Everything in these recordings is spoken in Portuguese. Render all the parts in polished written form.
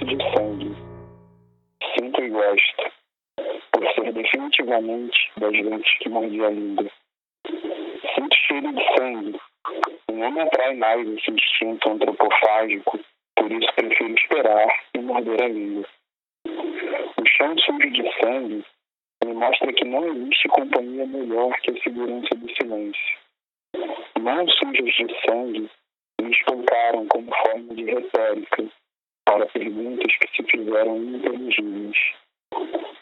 de sangue. Sinto e gosto, por ser definitivamente das dentes que mordi a língua. Sinto cheiro de sangue, e não me atrai mais esse instinto antropofágico, por isso prefiro esperar e morder a língua. O chão sujo de sangue me mostra que não existe companhia melhor que a segurança do silêncio. Mãos sujas de sangue me espancaram como forma de retórica para perguntas que se fizeram ininteligíveis.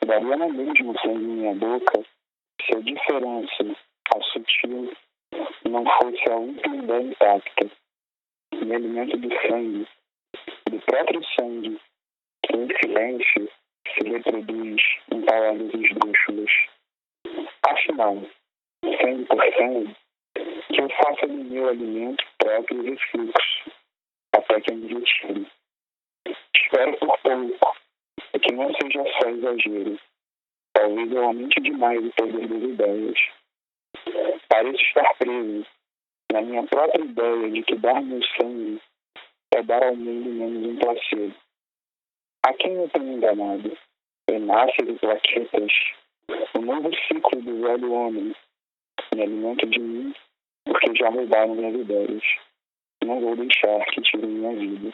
Daria no mesmo sangue em minha boca se a diferença, a sutil, não fosse a última intacta. Me alimento do sangue, do próprio sangue, que em silêncio se reproduz em palavras esdrúxulas. Afinal, sangue por sangue, que eu faça do meu alimento próprio refluxo, até que eu me retire. Espero por pouco, e que não seja só exagero. Talvez eu aumente demais o poder das ideias. Pareço estar preso na minha própria ideia de que dar meu sangue é dar ao mundo menos um placebo. A quem eu tenho enganado? Hemácias e plaquetas, o novo ciclo do velho homem. Me alimento de mim porque já roubaram minhas ideias. Não vou deixar que tirem minha vida.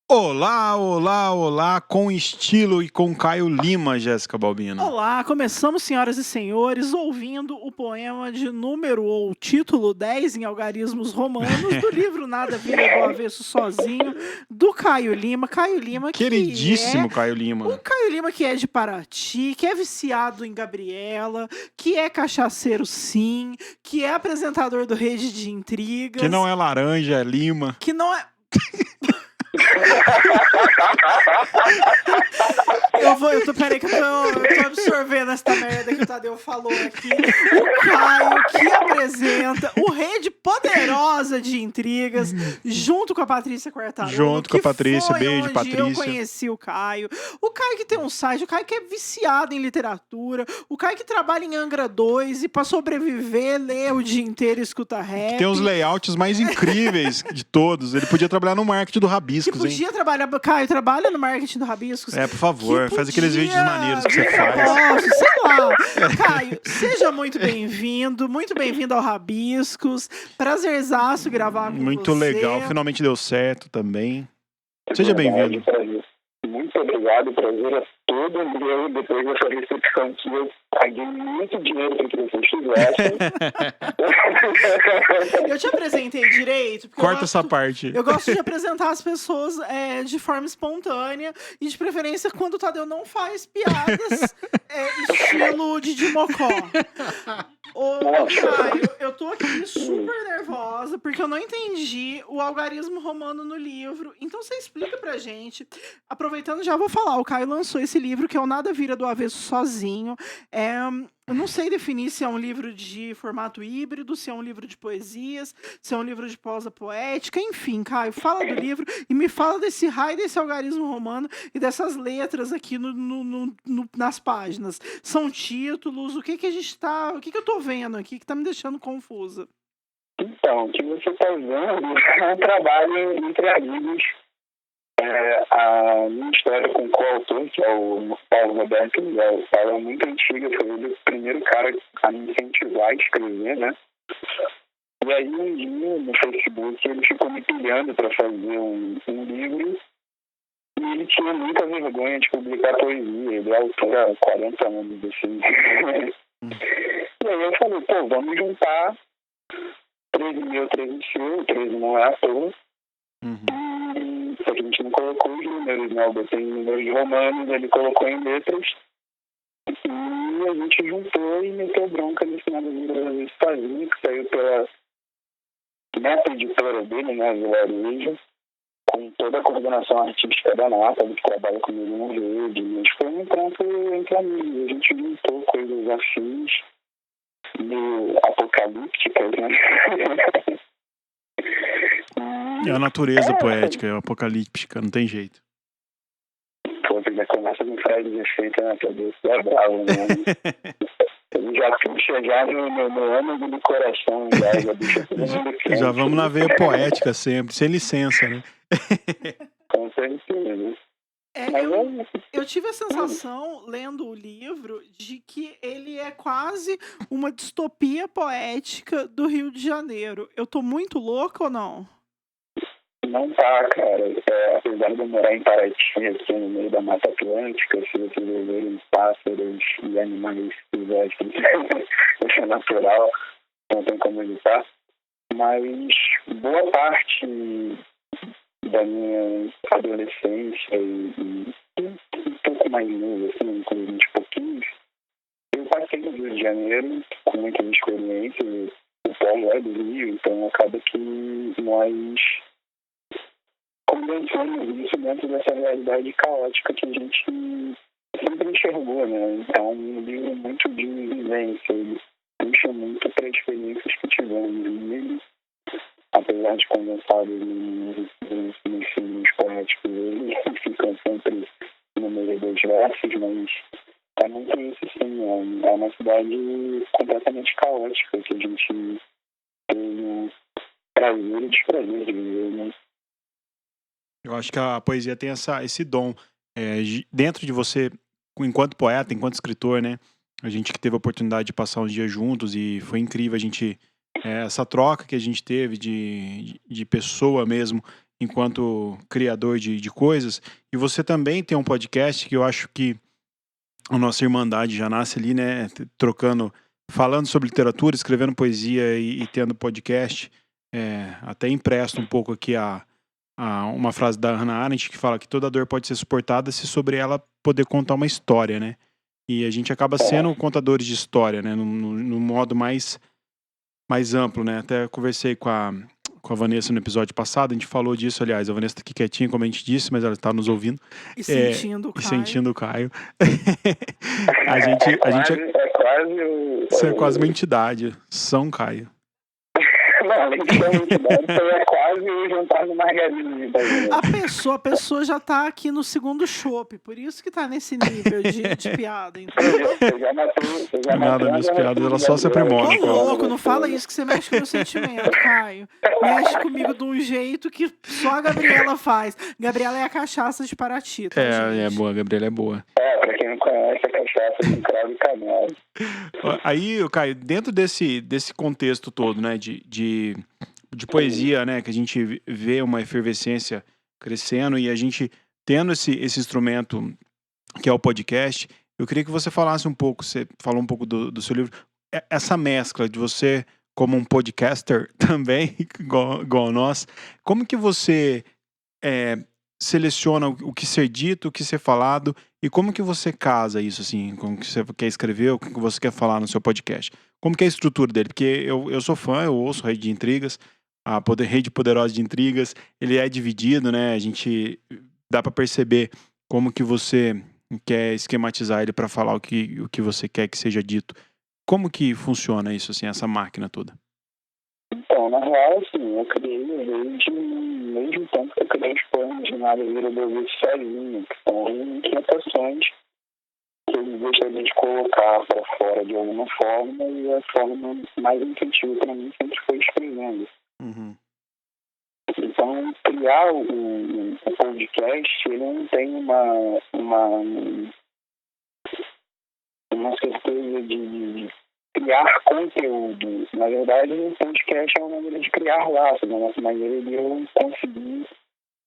Olá, olá, olá, com estilo e com Caio Lima, Jéssica Balbino. Olá, começamos, senhoras e senhores, ouvindo o poema de número ou título 10 em algarismos romanos do livro Nada Vira do Avesso Sozinho, do Caio Lima. Caio Lima, Queridíssimo Caio Lima. Um Caio Lima que é de Paraty, que é viciado em Gabriela, que é cachaceiro sim, que é apresentador do Rede de Intrigas. Que não é laranja, é lima. Que não é... Peraí que eu tô absorvendo esta merda que o Tadeu falou aqui. O Caio que apresenta o Rede Poderosa de Intrigas junto com a Patrícia Quartarolo. Junto com a Patrícia, beijo, Patrícia. Eu conheci o Caio. O Caio que tem um site, o Caio que é viciado em literatura, o Caio que trabalha em Angra 2 e pra sobreviver lê o dia inteiro e escuta rap. Que tem os layouts mais incríveis de todos. Ele podia trabalhar no marketing do Rabiscos, que podia trabalhar, Caio, trabalha no marketing do Rabiscos. Por favor, faz aqueles vídeos maneiros que você faz. Sei lá. Caio, seja muito bem-vindo ao Rabiscos. Prazerzaço gravar com muito você. Muito legal, finalmente deu certo também. Seja bem-vindo. Muito obrigado, prazer é todo meu. Depois dessa recepção que eu paguei muito dinheiro para que vocês fizessem. Eu te apresentei direito. Corta essa parte. Eu gosto de apresentar as pessoas de forma espontânea e de preferência quando o Tadeu não faz piadas estilo Didi Mocó. Caio, eu tô aqui super nervosa porque eu não entendi o algarismo romano no livro. Então você explica pra gente. Aproveitando, já vou falar. O Caio lançou esse livro que é o Nada Vira do Avesso Sozinho. Eu não sei definir se é um livro de formato híbrido, se é um livro de poesias, se é um livro de prosa poética, enfim, Caio, fala do livro e me fala desse raio desse algarismo romano e dessas letras aqui nas páginas. São títulos, o que eu tô vendo aqui que tá me deixando confusa? Então, o que você tá vendo é um trabalho entre amigos. A minha história com o coautor, que é o Paulo Roberto, é muito antiga, foi ele o primeiro cara a me incentivar a escrever, né? E aí um dia no Facebook ele ficou me pilhando para fazer um livro e ele tinha muita vergonha de publicar poesia, ele é autor há 40 anos, assim. E aí eu falei, vamos juntar 13 meu, 13 seu, 13 não é à toa. Só que a gente não colocou os números, né? Eu botei números romanos, ele colocou em letras. E a gente juntou e meteu bronca no final do livro sozinho, que saiu pela neta editora dele, né? Vilarejo, com toda a coordenação artística da Nata, que trabalha comigo no Rede. Mas foi um encontro entre amigos. A gente juntou coisas afins, meio apocalípticas, né? É a natureza poética, é apocalíptica, não tem jeito. Pô, já começa com frase de efeito na cabeça, é bravo, né? Ele já puxa já no âmago do coração, já vamos na veia poética sempre, sem licença, né? Com certeza. É, Mas eu tive a sensação, lendo o livro, de que ele é quase uma distopia poética do Rio de Janeiro. Eu tô muito louca ou não? não tá, cara. Apesar de eu morar em Paraty, aqui no meio da Mata Atlântica, se vocês verem pássaros e animais silvestres, isso é natural, não tem como evitar. Mas boa parte da minha adolescência e um pouco mais novo, assim, com 20 e pouquinhos, eu passei no Rio de Janeiro com muitas experiências. O polo é do Rio, então acaba que nós condensamos isso dentro dessa realidade caótica que a gente sempre enxergou, né? É um livro muito de vivência, ele puxa muito para experiências que tivemos. E ele, apesar de condensado nos filmes poéticos, eles ficam sempre no meio dos versos, mas é muito isso, sim. É uma cidade completamente caótica que a gente tem prazer e desprazer de viver, né? Eu acho que a poesia tem esse dom. Dentro de você, enquanto poeta, enquanto escritor, né? A gente que teve a oportunidade de passar uns dias juntos e foi incrível a gente... essa troca que a gente teve de pessoa mesmo, enquanto criador de coisas. E você também tem um podcast que eu acho que a nossa irmandade já nasce ali, né? Falando sobre literatura, escrevendo poesia e tendo podcast. Até empresto um pouco aqui uma frase da Hannah Arendt que fala que toda dor pode ser suportada se sobre ela poder contar uma história, né? E a gente acaba sendo contadores de história, né? No modo mais amplo, né? Até conversei com a Vanessa no episódio passado, a gente falou disso, aliás, a Vanessa tá aqui quietinha, como a gente disse, mas ela tá nos ouvindo. E sentindo o Caio. E sentindo o Caio. Isso é quase uma entidade, São Caio. Não, além de ser uma entidade, é quase o jantar do Margarida. A pessoa já tá aqui no segundo chopp, por isso que tá nesse nível de piada, entendeu? Nada, minhas piadas, elas só se aprimoram. Ô, louco, não fala isso que você mexe com o meu sentimento, Caio. Mexe comigo de um jeito que só a Gabriela faz. Gabriela é a cachaça de Paraty, tá, gente? É boa, a Gabriela é boa. Pra quem não conhece, a cachaça de cravo e canela. Aí, Caio, dentro desse contexto todo, né, de poesia, né, que a gente vê uma efervescência crescendo e a gente tendo esse instrumento que é o podcast, eu queria que você falasse um pouco, você falou um pouco do seu livro, essa mescla de você como um podcaster também, igual nós, como que você seleciona o que ser dito, o que ser falado, e como que você casa isso, assim, com o que você quer escrever, o que você quer falar no seu podcast? Como que é a estrutura dele? Porque eu sou fã, eu ouço Rede de Intrigas, Rede Poderosa de Intrigas, ele é dividido, né? A gente dá pra perceber como que você quer esquematizar ele pra falar o que você quer que seja dito. Como que funciona isso, assim, essa máquina toda? Então, na real, assim, eu criei desde o mesmo tempo que eu criei os poemas de Nada Vira do Ouvido sozinho, que são inquietações que eu gostaria de colocar para fora de alguma forma, e a forma mais intuitiva para mim sempre foi escrevendo. Uhum. Então, criar o podcast, ele não tem uma certeza de criar conteúdo. Na verdade, o podcast é uma maneira de criar laços, é uma maneira de eu conseguir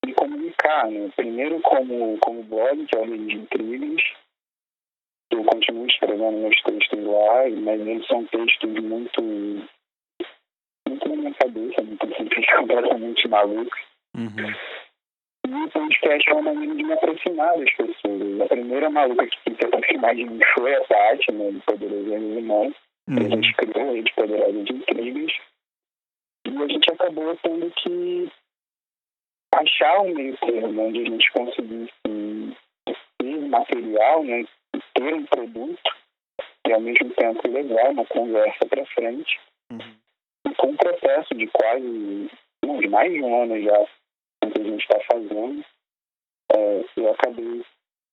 me comunicar, né? Primeiro como blog, que é o Rede de Intrigas, eu continuo escrevendo meus textos lá, mas eles são textos muito na minha cabeça, muito completamente malucos. Uhum. E o podcast é uma maneira de me aproximar das pessoas. A primeira maluca que quis se aproximar de mim foi a Tati, né, do Poderoso Animal. A gente criou a Rede Poderosa de Intrigas e a gente acabou tendo que achar um meio termo onde a gente conseguisse ter material, né, ter um produto e ao mesmo tempo levar uma conversa para frente. E com um processo de quase mais de um ano já que a gente está fazendo, eu acabei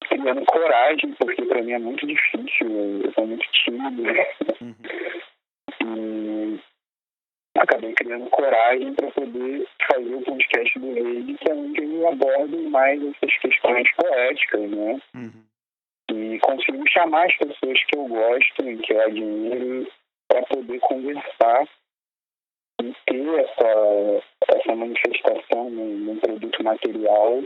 criando coragem, porque para mim é muito difícil, eu sou muito tímido. E acabei criando coragem para poder fazer o podcast do Rede, que é onde eu abordo mais essas questões poéticas, né? E consigo chamar as pessoas que eu gosto e que eu admiro para poder conversar e ter essa manifestação num produto material,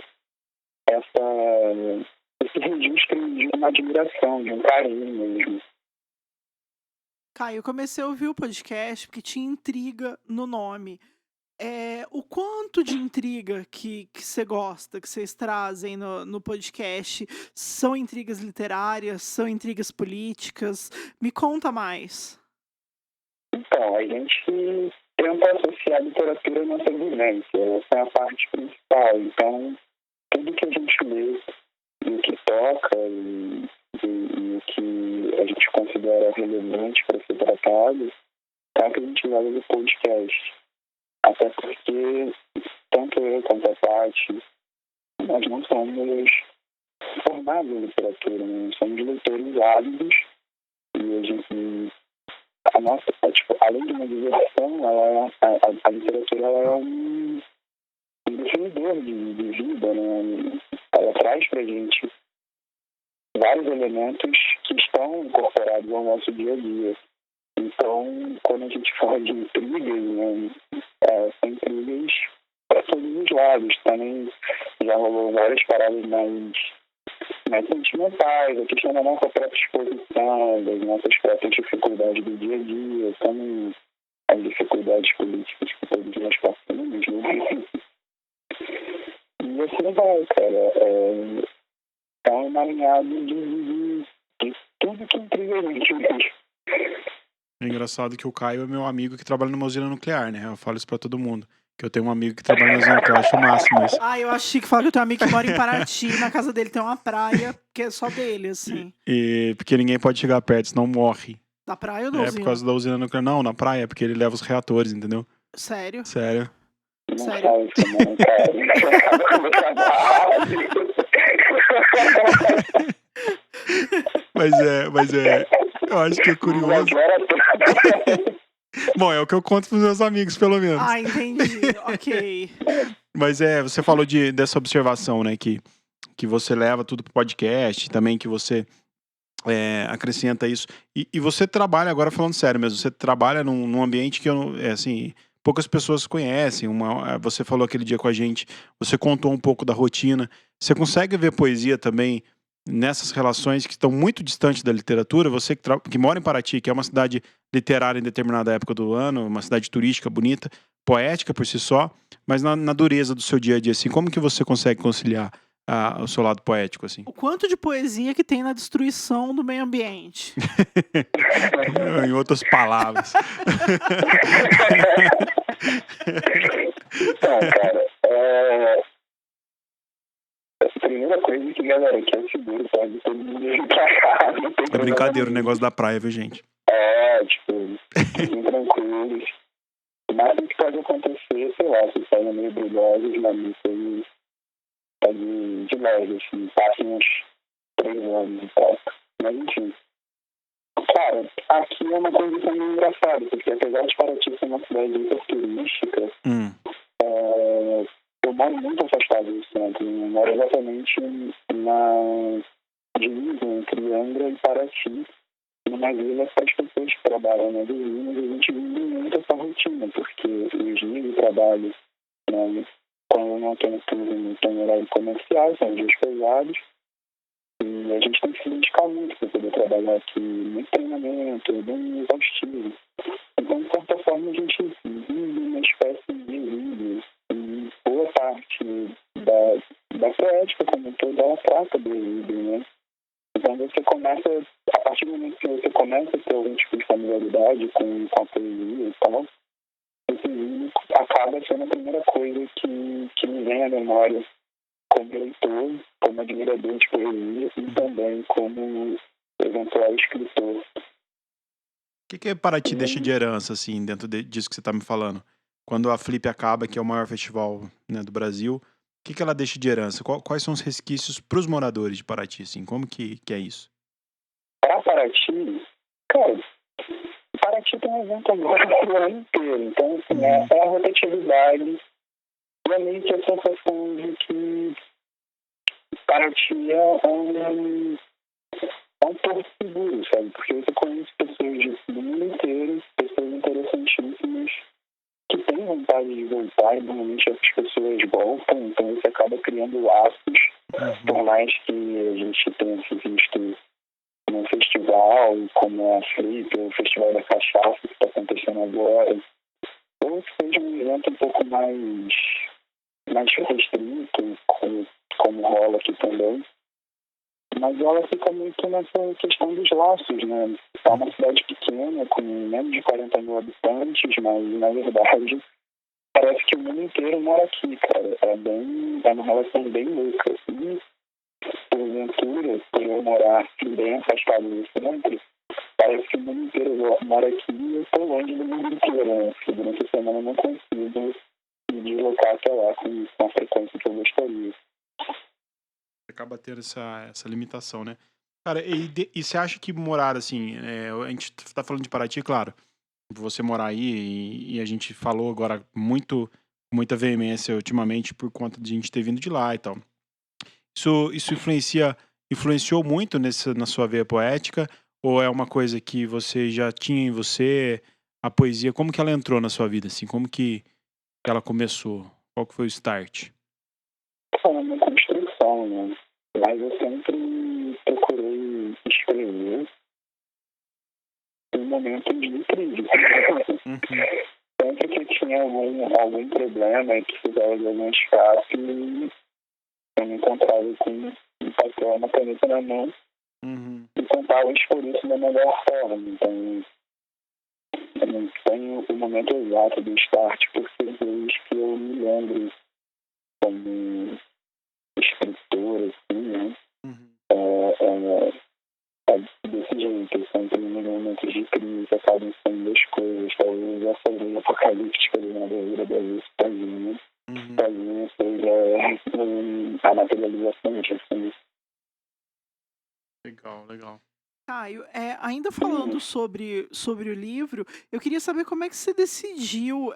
esse registro de uma admiração, de um carinho mesmo. Caio, eu comecei a ouvir o podcast porque tinha intriga no nome. O quanto de intriga que você gosta, que vocês trazem no podcast, são intrigas literárias, são intrigas políticas? Me conta mais. Então, a gente tenta associar a literatura à nossa vivência, essa é a parte principal. Então, tudo que a gente lê, e o que toca e o que a gente considera relevante para ser tratado, é o que a gente leva no podcast. Até porque, tanto eu quanto a Paty, nós não somos formados em literatura, né? Somos leitores ávidos e a nossa, além de uma diversão, a literatura ela é um definidor de vida, né? Ela traz pra gente vários elementos que estão incorporados ao nosso dia a dia. Então, quando a gente fala de intrigas, né, são intrigas para todos os lados. Também já rolou várias paradas mais sentimentais, a questão da nossa própria exposição, das nossas próprias dificuldades do dia a dia, também as dificuldades políticas que todos nós passamos, né? E assim vai, cara. É um emaranhado de tudo que intriga a gente mesmo. É engraçado que o Caio é meu amigo que trabalha numa usina nuclear, né? Eu falo isso pra todo mundo. Que eu tenho um amigo que trabalha na usina nuclear, eu acho o máximo isso. Eu achei que falar que eu tenho um amigo que mora em Paraty, na casa dele tem uma praia, que é só dele, assim. E porque ninguém pode chegar perto, senão morre. Da praia ou da usina? Por causa da usina nuclear. Não, na praia, porque ele leva os reatores, entendeu? Sério? Sério. Não fala isso não, cara. Mas eu acho que é curioso. Bom, é o que eu conto pros meus amigos, pelo menos. Entendi. Ok. Mas você falou dessa observação, né? Que você leva tudo pro podcast, também que você acrescenta isso. E você trabalha, agora falando sério mesmo, você trabalha num ambiente que assim, poucas pessoas conhecem. Você falou aquele dia com a gente, você contou um pouco da rotina. Você consegue ver poesia também nessas relações que estão muito distantes da literatura? Você que mora em Paraty, que é uma cidade literária em determinada época do ano, uma cidade turística, bonita, poética por si só, mas na dureza do seu dia a dia, assim, como que você consegue conciliar o seu lado poético, assim? O quanto de poesia que tem na destruição do meio ambiente? Em outras palavras. Então, cara, a primeira coisa que, galera, que é seguro, pode todo mundo vir pra cá. É brincadeira o negócio da praia, viu, gente? Fiquem tranquilos. O máximo que pode acontecer, sei lá, vocês saem meio brilhosos na missa e tá de leve, assim, passam uns 3 anos e tal. Mas, enfim. Cara, aqui é uma coisa também engraçada, porque apesar de Paraty ser uma cidade super turística, eu moro muito afastado do centro. Eu moro exatamente na divisa entre Angra e Paraty, numa vila que as pessoas que trabalham na divisa, e a gente vive muito essa rotina, porque os dias de trabalho, né, quando não tem tudo, não tem horário comercial, são dias pesados, e a gente tem que se dedicar muito para poder trabalhar aqui, muito treinamento, bem exaustivo. Então, de certa forma, a gente vive uma espécie de vida, e boa parte da poética como toda, ela trata do livro, né? Então, você começa, a partir do momento que você começa a ter algum tipo de familiaridade com a poesia e tal, esse livro acaba sendo a primeira coisa que me vem à memória como leitor, como admirador de poesia e também como eventual escritor. O que Paraty deixa de herança, assim, dentro disso que você está me falando? Quando a Flip acaba, que é o maior festival, né, do Brasil, o que ela deixa de herança? Quais são os resquícios para os moradores de Paraty, assim? Como que é isso? Para Paraty, cara, Paraty tem um evento agora o ano inteiro. Então, assim, é a rotatividade E é meio que a sensação de que para ti é um porto seguro, sabe? Porque você conhece pessoas do mundo inteiro, pessoas interessantíssimas, que têm vontade de voltar e normalmente essas pessoas voltam, então você acaba criando laços, por mais que a gente tenha se visto num festival, como a Flip, ou o Festival da Cachaça, que está acontecendo agora, ou que seja um evento um pouco mais restrito, como rola aqui também. Mas ela fica muito nessa questão dos laços, né? É uma cidade pequena, com menos de 40 mil habitantes, mas, na verdade, parece que o mundo inteiro mora aqui, cara. É uma relação bem louca. E, porventura, por eu morar bem afastado do centro, parece que o mundo inteiro mora aqui e eu estou longe do mundo inteiro, né? Porque durante a semana eu não consigo me deslocar até lá com a frequência que eu gostaria. Acaba tendo essa limitação, né? Cara, e você acha que morar assim, a gente tá falando de Paraty, claro, você morar aí e a gente falou agora muita veemência ultimamente por conta de a gente ter vindo de lá e tal. Isso influenciou muito na sua veia poética ou é uma coisa que você já tinha em você, a poesia, como que ela entrou na sua vida, assim, como que ela começou? Qual que foi o start? É uma construção, né? Mas eu sempre procurei escrever em momentos de crise. Sempre que tinha algum problema e precisava de algum escape, eu me encontrava com um papel, uma caneta na mão e tentava expor isso da melhor forma. Então, eu não tenho o momento exato do start, porque desde que eu me lembro como escritor, assim, né? Desse jeito, eu sempre nos momentos de crise acabam sendo as coisas, talvez essa lei apocalíptica da vida da vida sozinha, seja a materialização disso. Legal. Caio, ainda falando sobre o livro, eu queria saber como é que você decidiu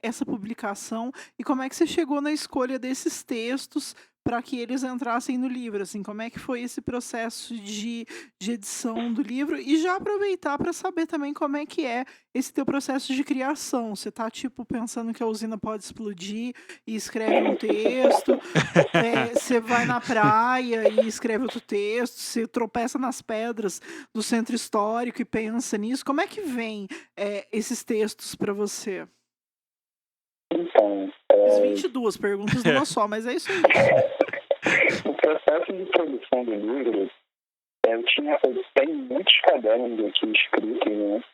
essa publicação e como é que você chegou na escolha desses textos para que eles entrassem no livro, assim, como é que foi esse processo de edição do livro e já aproveitar para saber também como é que é esse teu processo de criação. Você tá, tipo, pensando que a usina pode explodir e escreve um texto, você vai na praia e escreve outro texto, você tropeça nas pedras do centro histórico e pensa nisso. Como é que vem esses textos para você? Então, Fiz 22 perguntas numa só, mas é isso aí. o processo de produção do livro, eu tenho muitos cadernos aqui escritos, né?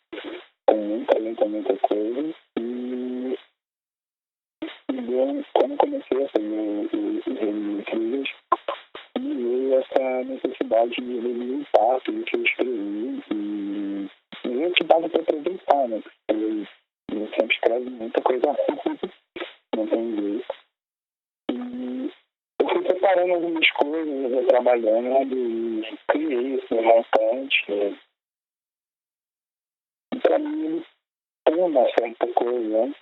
Com muita coisa. E eu, quando comecei a fazer os livros, me veio essa necessidade de revisitar tudo que eu escrevi e ver o que dava para aproveitar, né? Porque eu sempre escrevo muita coisa rápida, não tem jeito. E eu fui preparando algumas coisas, eu trabalhando e criei esse montante. E para mim ele tem uma certa coisa, né?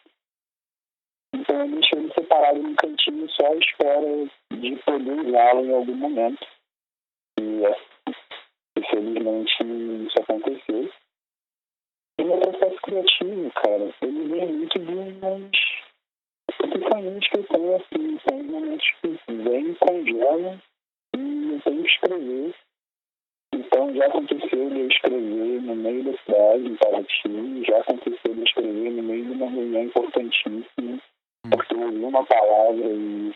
Então eu deixei ele separado num cantinho só à espera de poder usá-lo em algum momento. E felizmente isso aconteceu. E meu processo criativo, cara, ele vem muito de umas pensamentos que eu tenho assim, tem momentos que vem, congelam e eu tenho que escrever. Então já aconteceu de eu escrever no meio da cidade, em Paraty, já aconteceu de eu escrever no meio de uma reunião importantíssima, porque eu ouvi uma palavra e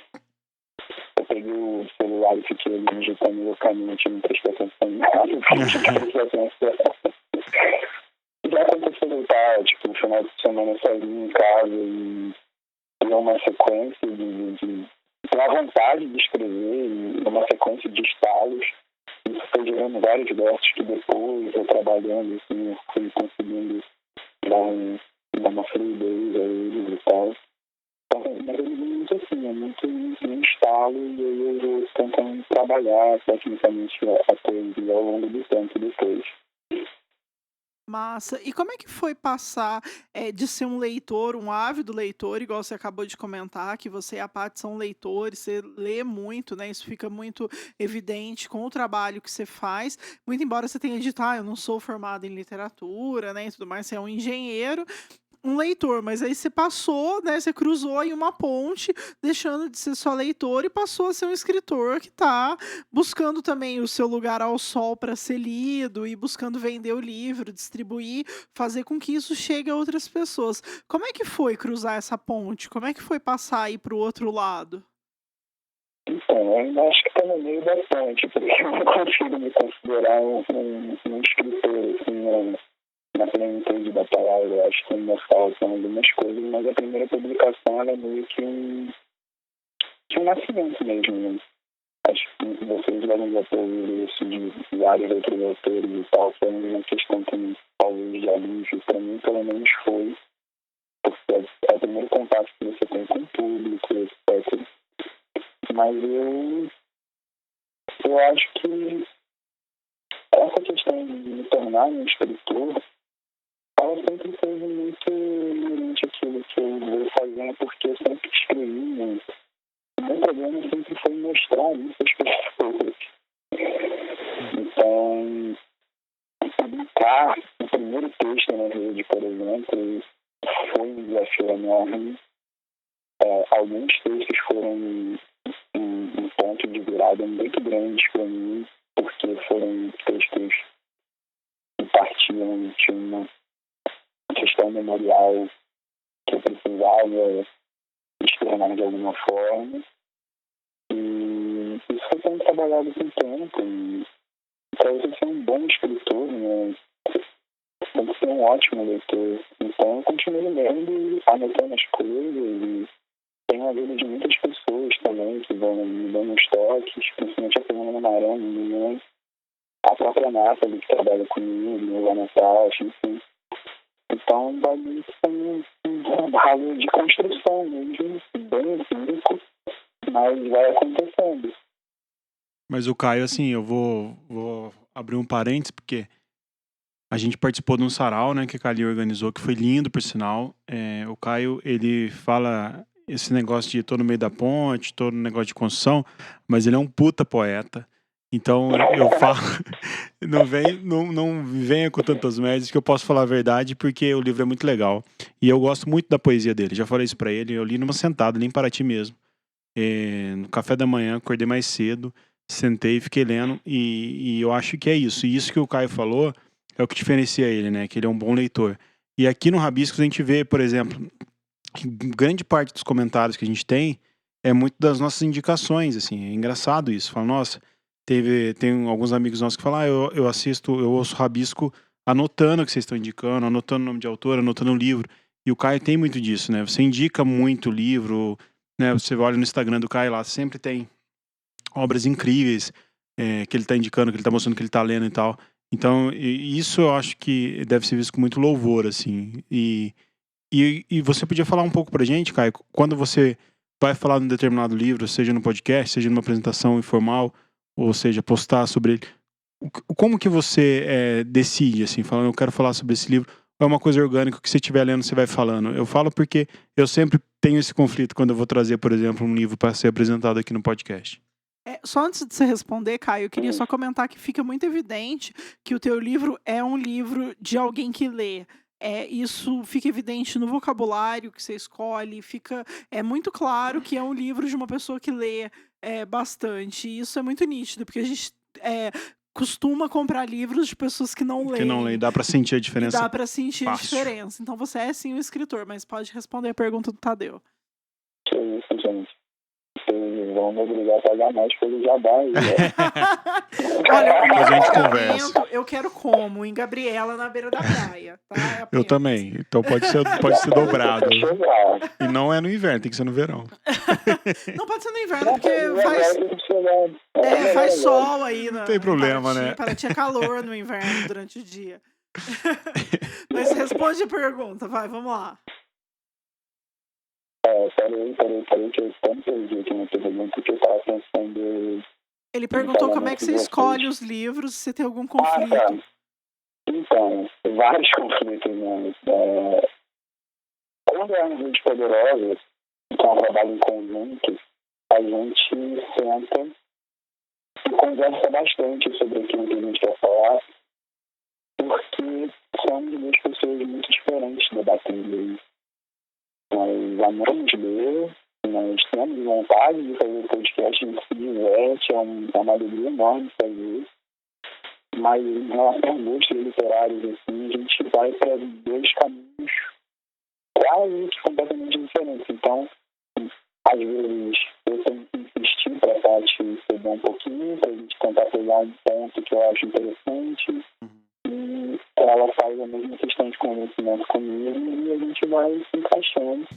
eu peguei o celular e fiquei ali digitando loucamente, não prestei atenção em nada, já aconteceu de eu estar, tipo, no final de semana sozinho em casa e ter uma sequência de uma vontade de escrever e uma sequência de estalos. Isso foi gerando vários versos que depois eu trabalhando assim, fui conseguindo dar uma fluidez a eles e tal. Então, mas ele vem muito assim, é muito um estalo e aí eu vou tentando trabalhar tecnicamente a poesia ao longo do tempo depois. Massa. E como é que foi passar, de ser um leitor, um ávido leitor, igual você acabou de comentar, que você e a Paty são leitores, você lê muito, né, isso fica muito evidente com o trabalho que você faz, muito embora você tenha dito: "Ah, eu não sou formado em literatura", né, e tudo mais, você é um engenheiro, um leitor, mas aí você passou, né, você cruzou aí uma ponte, deixando de ser só leitor e passou a ser um escritor que está buscando também o seu lugar ao sol para ser lido e buscando vender o livro, distribuir, fazer com que isso chegue a outras pessoas. Como é que foi cruzar essa ponte? Como é que foi passar aí para o outro lado? Então, eu ainda acho que está no meio da ponte, porque eu não consigo me considerar um escritor, assim, na plenitude da palavra. Eu acho que ainda faltam algumas coisas, mas a primeira publicação ela é meio que um nascimento mesmo, né? Acho que vocês devem já ter ouvido isso de vários outros autores e tal, foi uma questão que talvez de alívio, para mim pelo menos foi, porque é o primeiro contato que você tem com o público, etc. Mas eu acho que essa questão de me tornar um escritor, ela sempre foi muito inerente àquilo que eu vou fazendo, porque eu sempre escrevi muito. O meu problema sempre foi mostrar isso às pessoas. Então, publicar o primeiro texto na rede, por exemplo, foi um desafio enorme. Alguns textos foram um ponto de virada muito grande para mim, porque foram textos que partiam de uma questão memorial que eu precisava externar de alguma forma. E isso foi sendo trabalhado com o tempo. E para você ser um bom escritor, né, tem que ser um ótimo leitor. Então eu continuo lendo e anotando as coisas. E tenho a vida de muitas pessoas também que vão me dando uns toques, principalmente a Fernanda Marão, a própria Nathalie, que trabalha comigo, a Natasha, enfim. Então, o bagulho foi um trabalho de construção mesmo, bem empírico, mas vai acontecendo. Mas o Caio, assim, eu vou abrir um parênteses, porque a gente participou de um sarau, né, que a Cali organizou, que foi lindo, por sinal. O Caio, ele fala esse negócio de tô no meio da ponte, tô no negócio de construção, mas ele é um puta poeta. Então, eu falo, não venha com tantas médias que eu posso falar a verdade, porque o livro é muito legal. E eu gosto muito da poesia dele, já falei isso pra ele, eu li numa sentada, ali em Paraty mesmo. No café da manhã, acordei mais cedo, sentei e fiquei lendo, e eu acho que é isso. E isso que o Caio falou é o que diferencia ele, né? Que ele é um bom leitor. E aqui no Rabiscos a gente vê, por exemplo, que grande parte dos comentários que a gente tem é muito das nossas indicações, assim. É engraçado isso. Fala, nossa, tem alguns amigos nossos que falam, eu ouço Rabisco anotando o que vocês estão indicando, anotando o nome de autor, anotando o livro. E o Caio tem muito disso, né? Você indica muito livro, né? Você olha no Instagram do Caio lá, sempre tem obras incríveis que ele está indicando, que ele está mostrando que ele está lendo e tal. Então, isso eu acho que deve ser visto com muito louvor, assim. E você podia falar um pouco pra gente, Caio, quando você vai falar num determinado livro, seja no podcast, seja numa apresentação informal, ou seja, postar sobre ele, como que você decide, assim, falando, eu quero falar sobre esse livro, ou é uma coisa orgânica que você estiver lendo, você vai falando? Eu falo porque eu sempre tenho esse conflito quando eu vou trazer, por exemplo, um livro para ser apresentado aqui no podcast. Só antes de você responder, Caio, eu queria só comentar que fica muito evidente que o teu livro é um livro de alguém que lê. Isso fica evidente no vocabulário que você escolhe, é muito claro que é um livro de uma pessoa que lê bastante. E isso é muito nítido, porque a gente costuma comprar livros de pessoas que não Que não leem, leem. dá pra sentir a E diferença. dá pra sentir a fácil. diferença. Então você é sim um escritor, mas pode responder a pergunta do Tadeu. Que isso, gente. Vocês vão me obrigar a pagar mais pelo jabá aí, né? Olha, o meu Mas a gente apartamento conversa. eu quero como? Em Gabriela, na beira da praia, tá? É Eu apenas. também. Então pode ser dobrado. Pra chegar. E não é no inverno, tem que ser no verão. Não pode ser no inverno, Não, porque agora faz, tem que chegar. faz sol aí Não tem problema, né? Paraty é calor no inverno durante o dia. Mas responde a pergunta, vai, vamos lá. Peraí, que eu tanto perdi aqui na pergunta que eu tava pensando. Ele perguntou como é que você escolhe os livros, se você tem algum conflito. Tá. Então, vários conflitos, né? Quando é uma gente poderosa, que é um trabalho em conjunto, a gente senta e conversa bastante sobre aquilo que a gente quer falar, porque somos duas pessoas muito diferentes debatendo isso. Nós amamos ler, nós temos vontade de fazer o podcast, a gente se diverte, é uma alegria enorme fazer. Mas em relação a gostos literários, assim, a gente vai para dois caminhos quase completamente diferentes. Então, às vezes, eu tenho que insistir para a Tati ceder um pouquinho, para a gente tentar pegar um ponto que eu acho interessante. E ela faz a mesma questão de convencimento comigo e a gente vai se encaixando.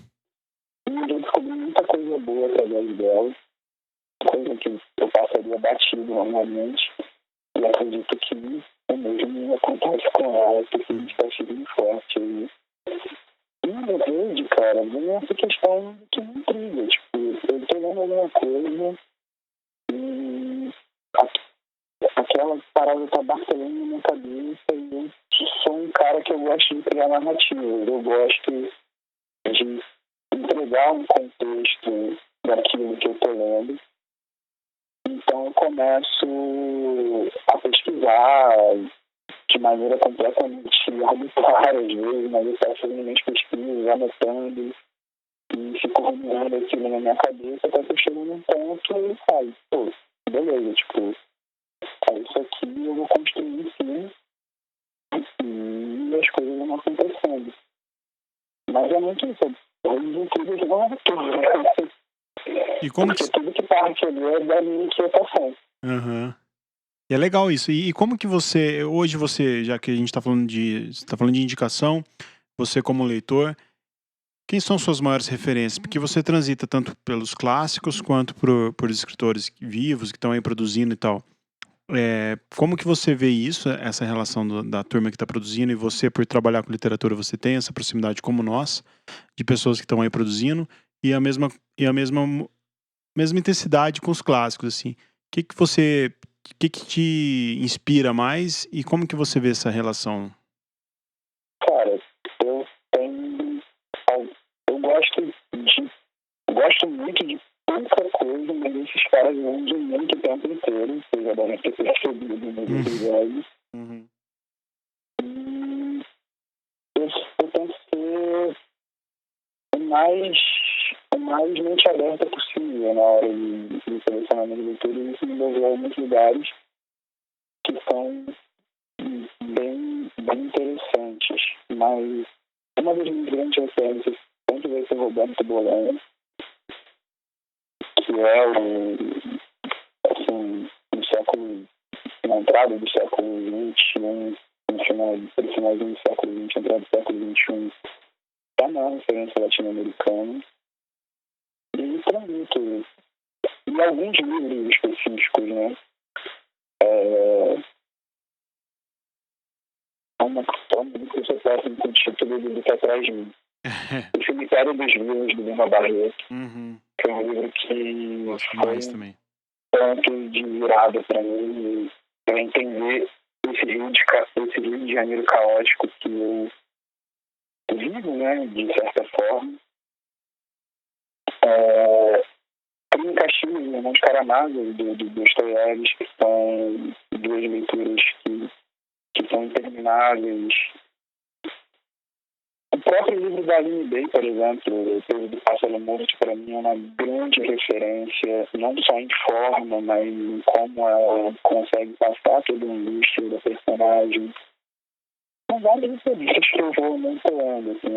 E eu descobri muita coisa boa através dela, coisa que eu passaria batido normalmente. E acredito que o mesmo acontece com ela, porque a gente está chegando forte aí. E na rede, cara, vem essa questão que me intriga. Tipo, eu tô lendo alguma coisa e aquela parada tá martelando na minha cabeça e eu sou um cara que eu gosto de criar narrativas. Eu gosto de entregar um contexto daquilo que eu tô lendo. Então eu começo a pesquisar de maneira completamente arbitrária, às vezes, mas eu estava fazendo minhas pesquisas, anotando e fico ruminando aquilo na minha cabeça até que eu chego num ponto e falo, pô, beleza, tipo, isso aqui eu vou construir sim e as coisas vão acontecendo. Mas é muito isso, os incríveis não é tudo, né? E como que... Porque tudo que parte ali é da minha inquietação. Uhum. E é legal isso. E como que hoje você, já que a gente está falando de indicação, você como leitor, quem são suas maiores referências? Porque você transita tanto pelos clássicos quanto por escritores vivos que estão aí produzindo e tal. Como que você vê isso, essa relação da turma que está produzindo e você, por trabalhar com literatura, você tem essa proximidade como nós, de pessoas que estão aí produzindo e a mesma intensidade com os clássicos, assim. O que te inspira mais e como que você vê essa relação? Cara, eu gosto muito de pouca coisa, mas esses caras vendem muito o tempo inteiro, vocês já devem ter percebido nos episódios. Uhum. Eu tento ser o mais mente aberta possível na hora de selecionar minhas leituras, e isso me levou a alguns lugares que são bem interessantes. Mas uma das minhas grandes referências sempre vai ser Roberto Bolaño, que é na entrada do século XXI, no finalzinho do século XX, entrada do século XXI, está na referência latino-americana. E transmito em alguns livros específicos, né? Uma que você passa com o título do livro que atrás de mim. O Cemitério dos Vivos, do Lima Barreto. Uhum. Que é um livro que gosto foi demais também. Ponto de virada para mim, para entender esse Rio de Janeiro caótico que eu vivo, né, de certa forma. Crime e Castigo, os Irmãos Karamazov, do Dostoiévski, que são duas leituras que são intermináveis. O próprio livro da Aline Bay, por exemplo, O Peso do Pássaro Morto, para mim é uma grande referência, não só em forma, mas em como ela consegue passar toda a angústia da personagem. São várias referências que eu vou montando, assim.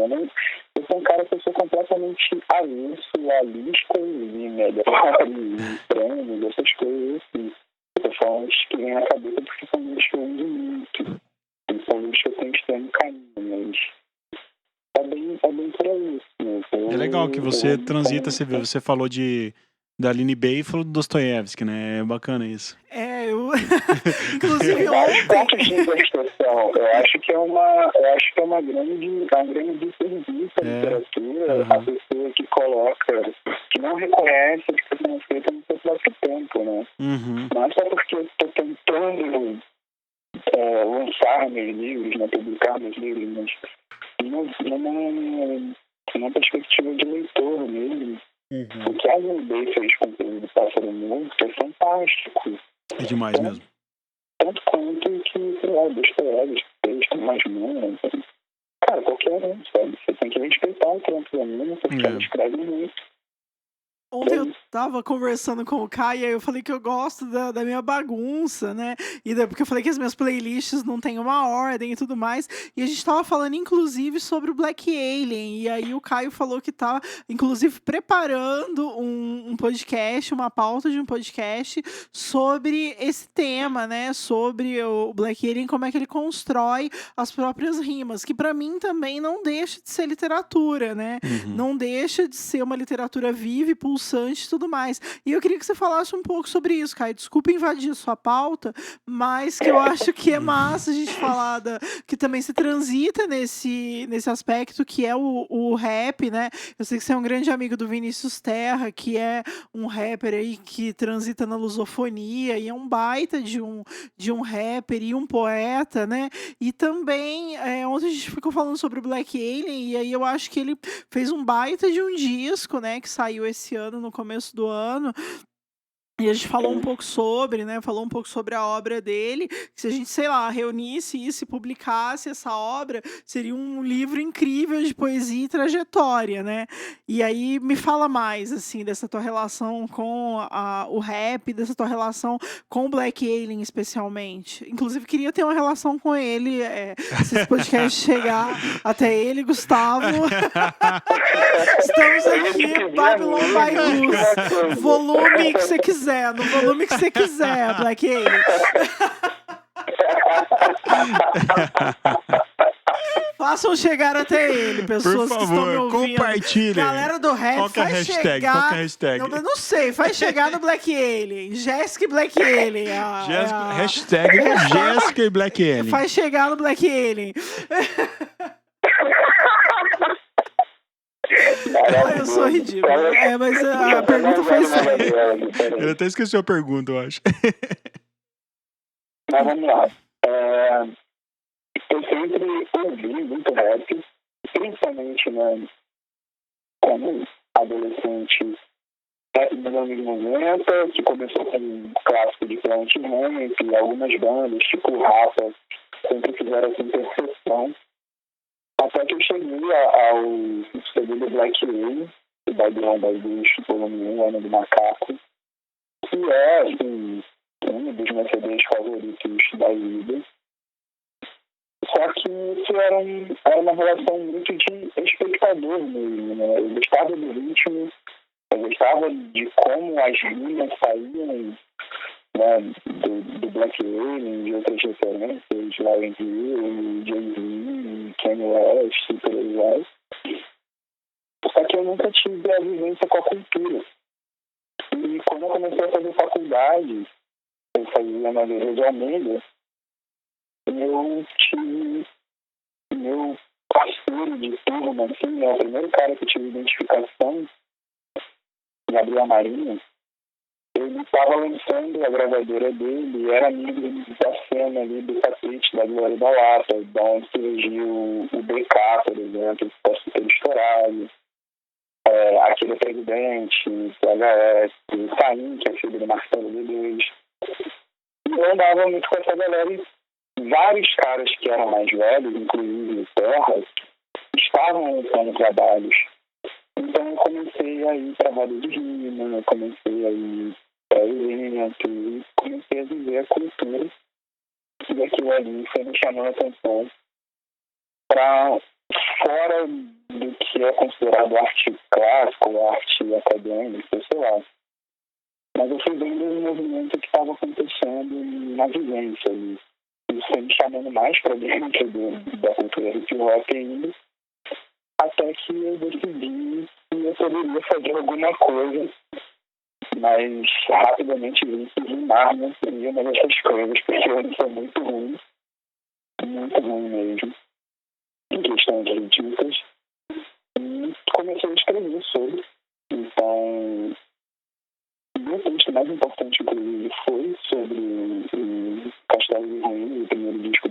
Eu sou um cara que eu sou completamente avesso a listas e melhores, prêmios, essas coisas assim. São os que vêm à cabeça porque são livros que eu uso muito. E são livros que eu tenho que ter no caminho, mas é bem por aí. Assim. É legal que você transita, você falou da Aline Bay e falou do Dostoiévski, né? É bacana isso. Inclusive ontem... Eu acho que é uma grande desserviço à literatura, a pessoa que coloca, que não reconhece que está sendo feita no seu próprio tempo, né? Uhum. Não é só porque eu estou tentando lançar meus livros, né, publicar meus livros, mas numa perspectiva de leitor mesmo. O que a Zumbi fez com o Peso do Pássaro Morto é fantástico. É demais mesmo. Tanto quanto que, sei lá, Dostoiévski fez com mais humanas. Cara, qualquer um, sabe? Você tem que respeitar o trampo da mina, porque ela escreve muito. Ontem eu tava conversando com o Caio e eu falei que eu gosto da minha bagunça, né? E porque eu falei que as minhas playlists não têm uma ordem e tudo mais. E a gente tava falando, inclusive, sobre o Black Alien. E aí o Caio falou que tava, inclusive, preparando um podcast, uma pauta de um podcast sobre esse tema, né? Sobre o Black Alien, como é que ele constrói as próprias rimas. Que pra mim também não deixa de ser literatura, né? Não deixa de ser uma literatura viva e pulsante e tudo mais. E eu queria que você falasse um pouco sobre isso, Caio. Desculpa invadir a sua pauta, mas que eu acho que é massa a gente falar que também se transita nesse aspecto que é o rap, né? Eu sei que você é um grande amigo do Vinícius Terra, que é um rapper aí que transita na lusofonia e é um baita de um rapper e um poeta, né? E também, ontem a gente ficou falando sobre o Black Alien e aí eu acho que ele fez um baita de um disco, né? Que saiu esse ano, no começo do ano. E a gente falou um pouco sobre, né? Falou um pouco sobre a obra dele. Que se a gente, sei lá, reunisse isso e publicasse essa obra, seria um livro incrível de poesia e trajetória, né? E aí me fala mais, assim, dessa tua relação com o rap, dessa tua relação com o Black Alien, especialmente. Inclusive, queria ter uma relação com ele, se esse podcast chegar até ele, Gustavo. Estamos aqui, Babylon by Gus. Volume que você quiser. No volume que você quiser, Black Alien. Façam chegar até ele, pessoas que estão me ouvindo. Compartilhem. Galera do rap, Qual que é a faz hashtag? chegar... Qual que é a hashtag? Não sei, faz chegar no Black Alien. Jéssica e Black Alien. Hashtag Jéssica e Black Alien. Faz chegar no Black Alien. Eu sou ridículo. Mas a pergunta foi séria. Eu até esqueci a pergunta, eu acho. Mas vamos lá. Eu sempre ouvi muito rap, principalmente, né, como adolescente, rap dos anos 90, que começou com um clássico de Planet Ramp, e algumas bandas, tipo o Rafa, sempre fizeram essa interseção. Até que eu cheguei ao CD do Black Alien, o Babylon by Gus, volume 1, Ano do Macaco, que é, assim, um dos meus CDs favoritos da vida. Só que isso era uma relação muito de espectador mesmo, né? Eu gostava do ritmo, eu gostava de como as rimas saíam, né, do Black Alien, de outras referências, Lauren Hill, Jay-Z, Kanye West e por aí vai. Só que eu nunca tive a vivência com a cultura. E quando eu comecei a fazer faculdade, eu fazia na Vila de Almeida, eu tive meu parceiro de turma, assim, né, o primeiro cara que eu tive identificação, Gabriel Marinho. Ele estava lançando a gravadora dele, era amigo da cena ali do Tapete, da Glória da Lata, da onde surgiu o BK, por exemplo, que possa ter estourado, aquele presidente, o PHS, o Caim, que é filho do Marcelo D2. E eu andava muito com essa galera e vários caras que eram mais velhos, inclusive o Terra, estavam lançando trabalhos. Então eu comecei a ir para roda de rima, eu comecei a ir para evento, e comecei a viver a cultura. E aquilo ali foi me chamando a atenção para fora do que é considerado arte clássica ou arte acadêmica, sei lá. Mas eu fui vendo um movimento que estava acontecendo na vivência ali. Isso foi me chamando mais para dentro da cultura hip hop ainda, até que eu decidi que eu poderia fazer alguma coisa, mas rapidamente vi que rimar não seria uma dessas coisas, porque eu sou muito ruim mesmo, em questão de rítmicas, e comecei a escrever sobre. Então, o meu texto mais importante, inclusive, foi sobre o Castelo de Ruim, o primeiro disco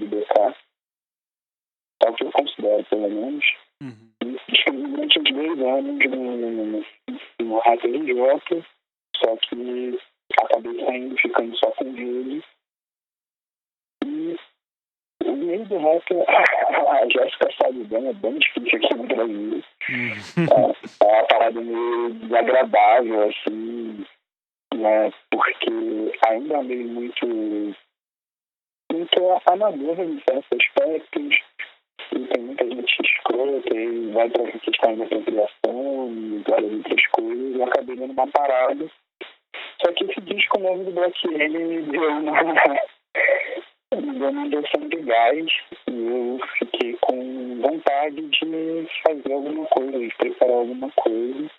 o que eu considero, pelo menos. Uhum. E escrevi durante uns 2 anos no Rap RJ, só que acabei saindo, ficando só com ele. E o meio do rap, a Jéssica sabe bem, é bem difícil aqui no Brasil. É uma parada meio desagradável, assim, né? Porque ainda é meio muito amador em certos aspectos. E tem muita gente escrota e vai para a questão da apropriação e várias outras coisas. Eu acabei dando uma parada. Só que esse disco novo do Black Alien me deu uma injeção de gás e eu fiquei com vontade de fazer alguma coisa, de preparar alguma coisa.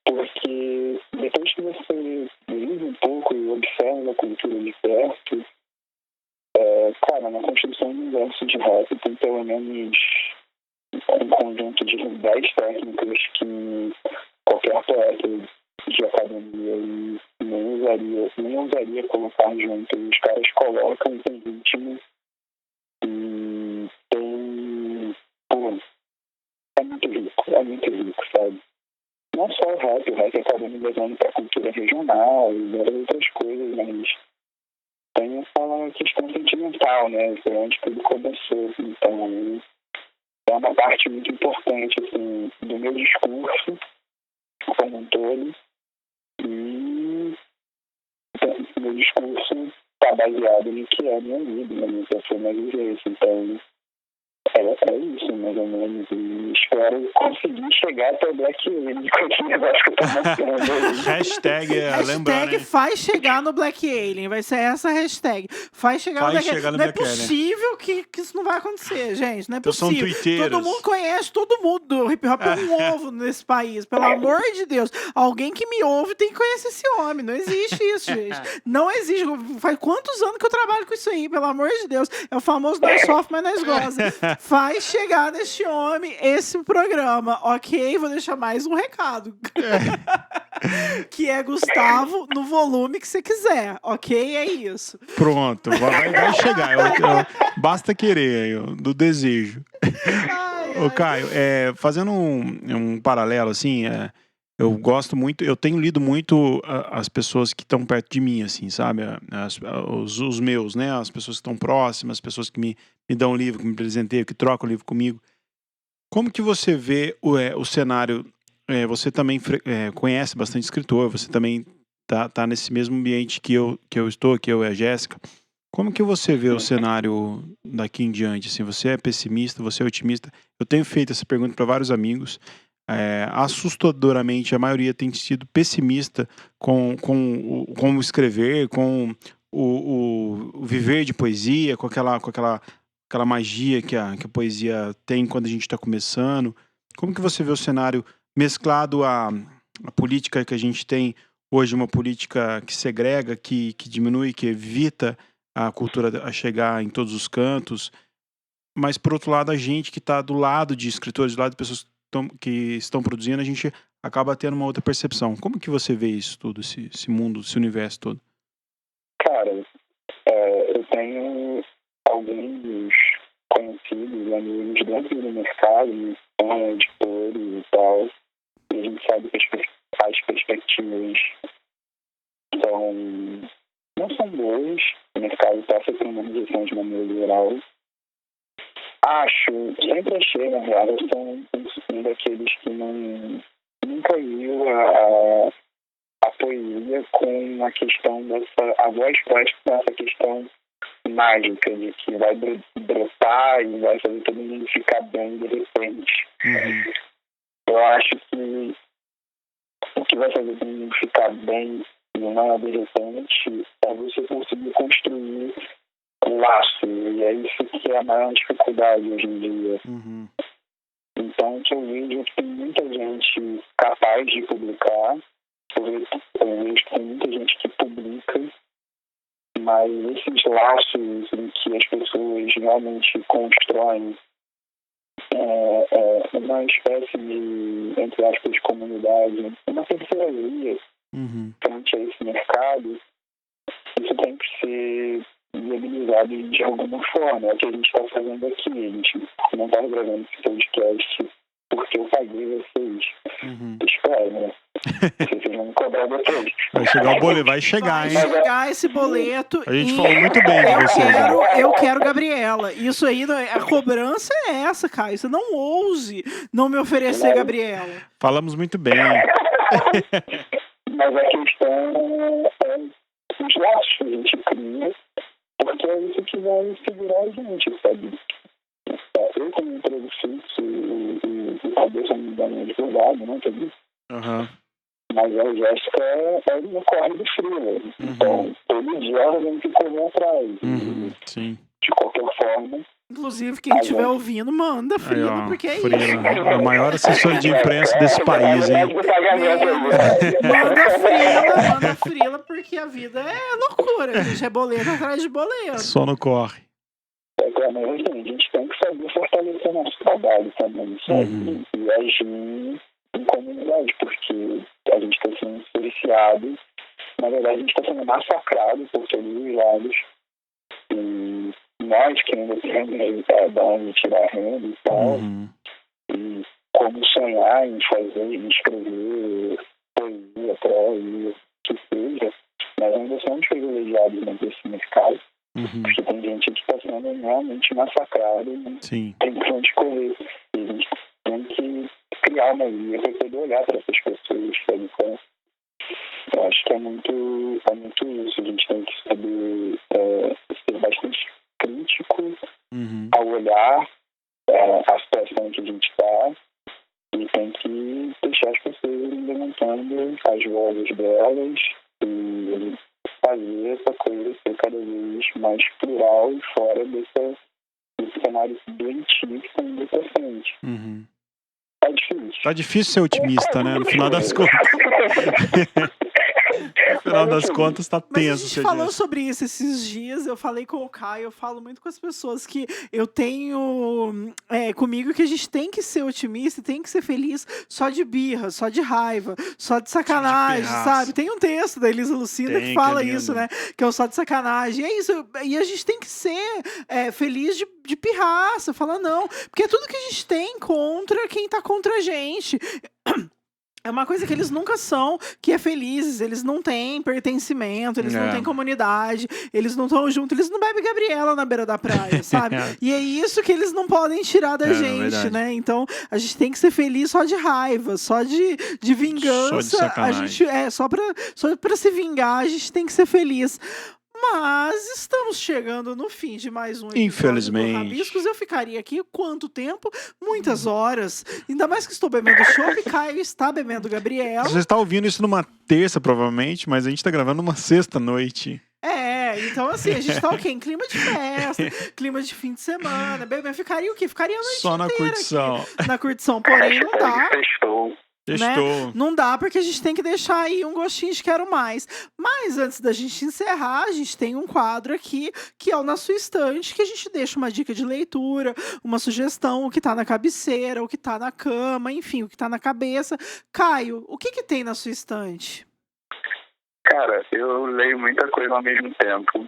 Porque depois que você vive um pouco e observa a cultura de perto, cara, na construção do universo de rap tem pelo menos um conjunto de 10 técnicas que qualquer poeta de academia nem ousaria colocar junto. Os caras colocam, tem ritmo e tem... Pô, é muito rico, sabe? Não só o rap acaba me levando para a cultura regional e várias outras coisas, mas tem essa questão sentimental, né? Foi onde tudo começou. Então, é uma parte muito importante, assim, do meu discurso como um todo. E meu discurso está baseado no que é a minha vida, na minha pessoa, na vivência. Então, é isso, mais ou menos. E espero conseguir chegar até o Black Alien com esse negócio que eu tô mostrando. Hashtag, lembrando, hein? faz chegar no Black Alien. Vai ser essa hashtag. Faz chegar no Black Alien. Não é possível que isso não vai acontecer, gente. Não é possível. Todo mundo conhece todo mundo do hip hop é um ovo nesse país. Pelo amor de Deus. Alguém que me ouve tem que conhecer esse homem. Não existe isso, gente. Não existe. Faz quantos anos que eu trabalho com isso aí? Pelo amor de Deus. É o famoso nós sofre, mas nós goza. Faz chegar neste homem esse programa, ok? Vou deixar mais um recado. Que é Gustavo no volume que você quiser, ok? É isso. Pronto, vai chegar. Basta querer, do desejo. Ô, Caio, fazendo um paralelo, assim, eu gosto muito, eu tenho lido muito as pessoas que estão perto de mim, assim, sabe? Os meus, né? As pessoas que estão próximas, as pessoas que me dão um livro, que me presenteiam, que trocam o livro comigo. Como que você vê o cenário? Você também conhece bastante escritor, você também tá nesse mesmo ambiente que eu estou, que eu e a Jéssica. Como que você vê o cenário daqui em diante? Assim, você é pessimista, você é otimista? Eu tenho feito essa pergunta para vários amigos. Assustadoramente, a maioria tem sido pessimista com o escrever, com o viver de poesia, com aquela magia que a poesia tem quando a gente está começando. Como que você vê o cenário mesclado à política que a gente tem hoje, uma política que segrega, que diminui, que evita a cultura a chegar em todos os cantos, mas por outro lado a gente que está do lado de escritores, do lado de pessoas que estão produzindo, a gente acaba tendo uma outra percepção. Como que você vê isso tudo, esse mundo, esse universo todo? Cara, eu tenho alguns conhecidos, amigos dentro do mercado, são editores e tal, e a gente sabe que as perspectivas não são boas, o mercado passa por uma rejeição de maneira geral. Sempre achei, na real, eu sou um daqueles que nunca viu a poesia com a questão a voz poética dessa questão mágica de que vai brotar e vai fazer todo mundo ficar bem de repente. Uhum. Eu acho que o que vai fazer todo mundo ficar bem numa de repente é você conseguir construir um laço, e é isso que é a maior dificuldade hoje em dia. Uhum. Então, que eu vejo que tem muita gente capaz de publicar, eu vejo que tem muita gente que publica, mas esses laços em que as pessoas realmente constroem uma espécie de, entre aspas, de comunidade, uma terceira via frente a esse mercado, isso tem que ser viabilizado de alguma forma. É o que a gente está fazendo aqui. A gente não está gravando esse podcast porque eu paguei vocês. Espero, né? Vocês vão me cobrar depois. Vai chegar o boleto, vai chegar, hein? Vai chegar esse boleto. A gente falou muito bem de vocês, né? Eu quero Gabriela. Isso aí, a cobrança é essa, Caio. Você não ouse não me oferecer Gabriela. Falamos muito bem. Mas a questão é os laços que a gente cria, porque é isso que vai segurar a gente, sabe? Eu, como emprego fixo, e talvez eu me dando advogado, né, também. Mas a Jéssica é no corre do frio. Então, todo dia ela tem que correr atrás. Sim. De qualquer forma. Inclusive, quem estiver ouvindo, manda Frila, porque é Frila, isso. a maior assessora de imprensa desse país, hein? Manda Frila, porque a vida é loucura. A gente é boleto atrás de boleto. Só no corre. Mas assim, a gente tem que saber fortalecer nosso trabalho também, sabe? E agir em comunidade, porque a gente está sendo cerceado. Na verdade, a gente está sendo massacrado por todos os lados. E nós que ainda temos de onde tirar renda e tal, e como sonhar em fazer, em escrever poesia, prosa, que seja, nós ainda somos privilegiados nesse mercado. Porque tem gente que está sendo realmente massacrada e não tem pra onde correr. E a gente tem que criar uma linha para poder olhar para essas pessoas, sabe? Então, eu acho que é muito isso. A gente tem que saber ser bastante crítico ao olhar a situação que a gente está e tem que deixar as pessoas levantando as vozes delas e fazer essa coisa ser cada vez mais plural e fora desse cenário doentio que está indo para frente. Tá difícil. Tá difícil ser otimista, né? No final das contas. No final das contas, tá tenso. Mas a gente falou sobre isso esses dias. Eu falei com o Caio, eu falo muito com as pessoas que eu tenho comigo que a gente tem que ser otimista, tem que ser feliz só de birra, só de raiva, só de sacanagem, sabe? Tem um texto da Elisa Lucinda que fala isso, né? Que é o só de sacanagem. E é isso. E a gente tem que ser feliz de pirraça, falar não. Porque é tudo que a gente tem contra quem tá contra a gente. É uma coisa que eles nunca são, que é felizes, eles não têm pertencimento, eles não têm comunidade, eles não estão juntos, eles não bebem Gabriela na beira da praia, sabe? E é isso que eles não podem tirar da gente, né? Então, a gente tem que ser feliz só de raiva, só de vingança. Só pra se vingar, a gente tem que ser feliz. Mas estamos chegando no fim de mais um episódio Infelizmente. do Rabiscos. Eu ficaria aqui quanto tempo? Muitas horas. Ainda mais que estou bebendo chopp, Caio está bebendo Gabriela. Você está ouvindo isso numa terça, provavelmente, mas a gente está gravando numa sexta-noite. Então assim, a gente tá o quê? Em clima de festa, clima de fim de semana. Bebê, ficaria o quê? Ficaria a noite só na inteira curtição. Aqui. Na curtição, porém não dá. Né? Estou. Não dá, porque a gente tem que deixar aí um gostinho de quero mais. Mas antes da gente encerrar, a gente tem um quadro aqui, que é o Na Sua Estante, que a gente deixa uma dica de leitura, uma sugestão, o que tá na cabeceira, o que tá na cama, enfim, o que tá na cabeça. Caio, o que tem na sua estante? Cara, eu leio muita coisa ao mesmo tempo,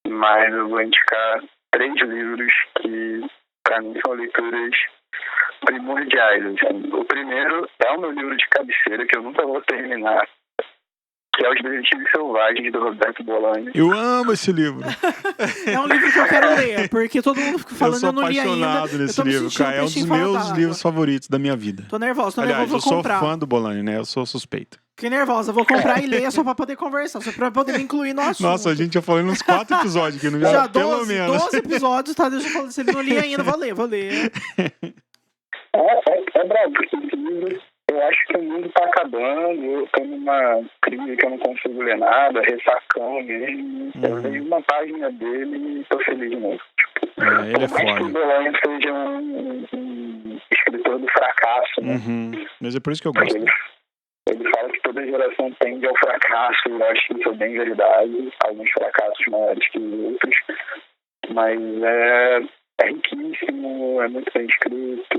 mas eu vou indicar 3 livros que, pra mim, são leituras primordiais. Assim. O primeiro é o meu livro de cabeceira, que eu nunca vou terminar, que é Os Detetives Selvagens, do Roberto Bolaño. Eu amo esse livro. É um livro que eu quero ler, porque todo mundo fica falando, eu não li ainda. Eu sou apaixonado nesse livro, cara. É um dos meus livros favoritos da minha vida. Tô nervosa, Aliás, vou comprar. Eu sou fã do Bolaño, né? Eu sou suspeito. Fiquei nervosa, vou comprar e ler só pra poder conversar, só pra poder me incluir no assunto. Nossa, a gente já falou uns 4 episódios aqui, não já? Pelo menos. 12 episódios, tá? Deixa eu falar, se ele não li ainda, vou ler. É brabo, porque esse livro, eu acho que o mundo tá acabando, eu tô numa crise que eu não consigo ler nada, ressacão mesmo. Eu leio uma página dele e tô feliz de novo. Ele é foda. Acho que o Bolaño seja um escritor do fracasso, né? Mas é por isso que eu gosto. Ele fala que toda geração tende ao fracasso, e eu acho que isso é bem verdade, alguns fracassos maiores que outros, mas é riquíssimo, é muito bem escrito,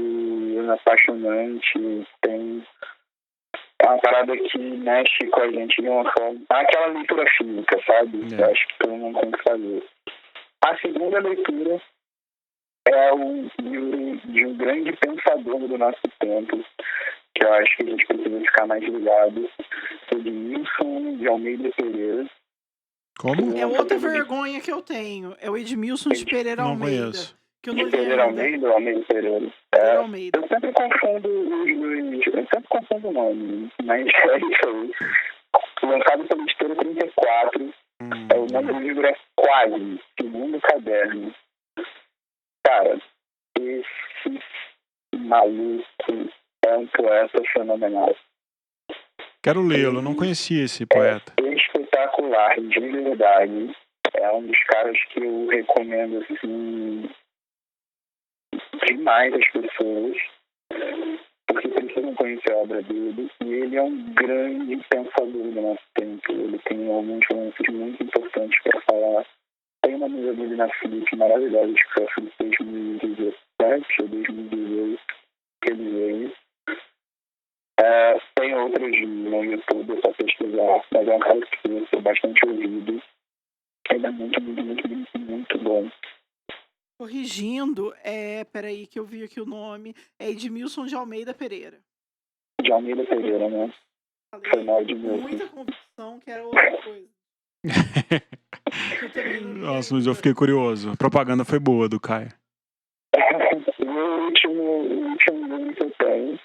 é apaixonante, é uma parada que mexe com a gente de uma forma... É aquela leitura física, sabe? Eu acho que todo mundo tem que fazer. A segunda leitura é o livro de um grande pensador do nosso tempo, que eu acho que a gente precisa ficar mais ligado, Edmilson de Almeida Pereira. Como? É outra vergonha que eu tenho. É o Edmilson de Pereira Não Almeida. conheço. Que eu não li Pereira ainda. Almeida ou Almeida Pereira? Pereira Almeida. Eu sempre confundo os dois, eu sempre confundo o nome, mas é isso aí. Lançado pela Editora 34, o nome do livro é Quase, Segundo Caderno. Cara, esse maluco é um poeta fenomenal. Quero lê-lo, não conhecia esse poeta. É espetacular, de verdade. É um dos caras que eu recomendo, assim, demais às pessoas, porque precisam conhecer a obra dele. E ele é um grande pensador do nosso tempo. Ele tem alguns lances muito importantes para falar. Tem uma amiga dele na Filipe maravilhosa, que foi a Filipe 2017 ou 2018, que ele veio. Tem outros no YouTube para pesquisar, mas é um cara que precisa ser bastante ouvido. Ele é muito bom. Corrigindo, peraí que eu vi aqui o nome. É Edmilson de Almeida Pereira. De Almeida Pereira, né? Foi mal de mim. Muita convicção que era outra coisa. Nossa, mas eu fiquei curioso. A propaganda foi boa do Caio. O último livro que eu tenho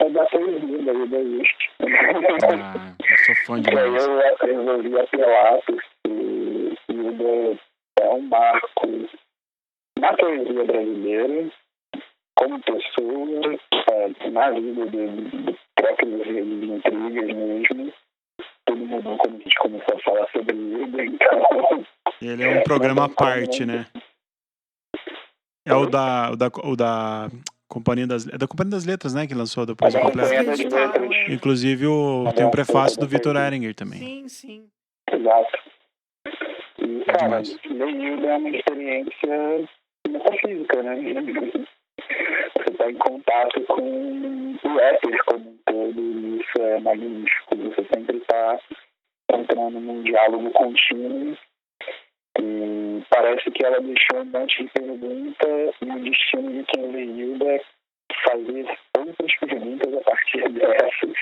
é da poesia da Ida Juste. Eu sou fã demais. Eu resolvi apelar, porque Ida é um marco na poesia brasileira, como pessoa, na vida de próprias intrigas mesmo. Tudo mudou quando a gente começou a falar sobre Ida, então... Ele é um programa à parte, né? É o da Companhia das... É da Companhia das Letras, né? Que lançou depois o completo. Inclusive tem um prefácio do Vitor Eringer também. Sim. Exato. E, cara, demais. ler Ida é uma experiência metafísica, né? Você está em contato com o éter como um todo, e isso é magnífico. Você sempre está entrando num diálogo contínuo. E parece que ela deixou um monte de pergunta e o destino de quem lê Hilda é fazer outras perguntas a partir dessas.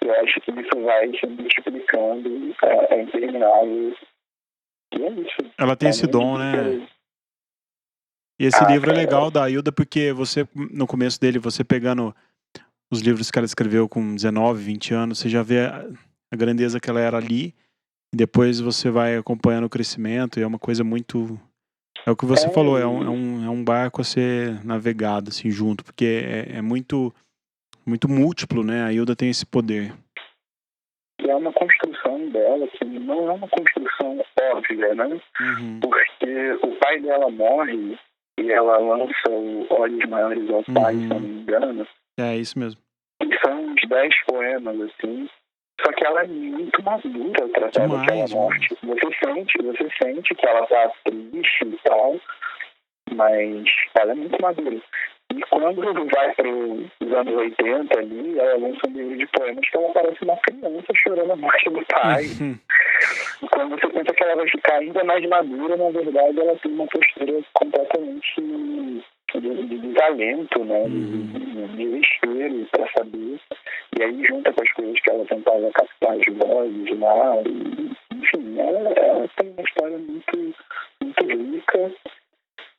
Eu acho que isso vai se multiplicando, é interminável. E é isso. Ela tem esse dom, né? E esse livro é legal da Hilda porque você, no começo dele, você pegando os livros que ela escreveu com 19, 20 anos, você já vê a grandeza que ela era ali. E depois você vai acompanhando o crescimento e é uma coisa muito... É o que você falou, é um barco a ser navegado, assim, junto. Porque é muito, muito múltiplo, né? A Hilda tem esse poder. É uma construção dela que não é uma construção óbvia, né? Porque o pai dela morre e ela lança o Olhos Maiores ao Pai, se eu não me engano. É isso mesmo. E são uns 10 poemas, assim. Só que ela é muito madura tratada daquela morte. Você sente que ela tá triste e tal, mas ela é muito madura. E quando vai para os anos 80 ali, ela lança um livro de poemas que ela parece uma criança chorando a morte do pai. E quando você pensa que ela vai ficar ainda mais madura, na verdade ela tem uma postura completamente de desalento, né? De desespero para saber. E aí junta com as coisas que ela tentava captar as vozes lá. Enfim, ela tem uma história muito, muito rica,